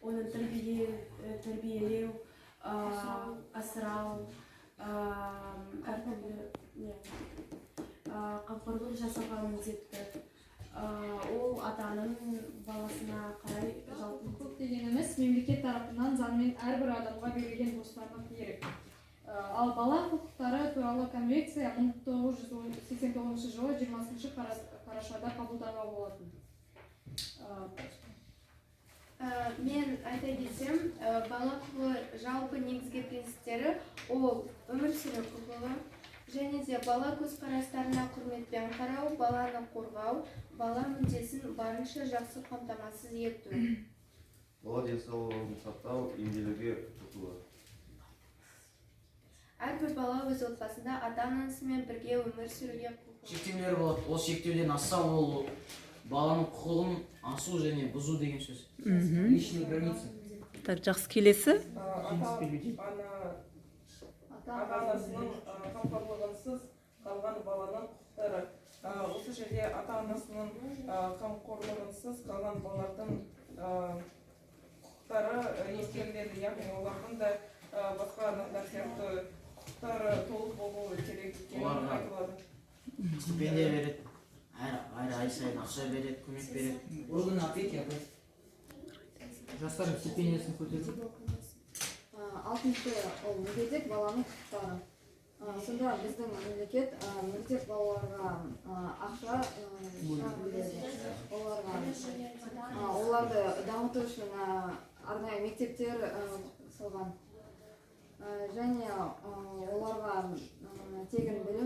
оны тәрбиелеу, асырау, әртүрлі қамқорлық жасауға міндетті. Ол атаның баласына қарай жалпы. Құқық дегеніміз мемлекет тарапынан заңмен әрбір адамға берілген бостандық ерік. Ал бала құқықтары туралы конвенция 1989 жылы 20 қарашада қабылданған болатын. Мен айта кетсем, бала құқығы жалпы негізгі принциптері ол өмір сүру құқығы, және де бала көзқарастарына құрметпен қарау, баланы қорғау, бала мүддесін барынша жақсы қамтамасыз ету. Бала денсаулығын сақтау, емделуге құқығы. Әрбір бала өз отбасында ата-анасымен бірге өмір сүруге құқығы. Шектеулер болады. Ол шектеуден асса, ол баланың құқығын асу және бұзу деген сөз. Личные границы. Так, жақсы, келесі. Ата-анасының қамқорлығынсыз қалған баланың құқықтары. Осы жерде ата-анасының қамқорлығынсыз қалған балалардың құқықтары ескеріледі, яғни олардың да басқа адамдар сияқты құқықтары толық болуы керек екенін айтылады. Стипендия береді, әр ай сайын ақша береді, көмек береді. Орган опеки апай. Жастардың стипендиясын көтерді. Алтыншы ол мүгедек баланың құқықтары. Сонда біздің мемлекет мүгедек балаларға ақша оларды дамыту үшін арнайы мектептер салған. Және оларға тегін білім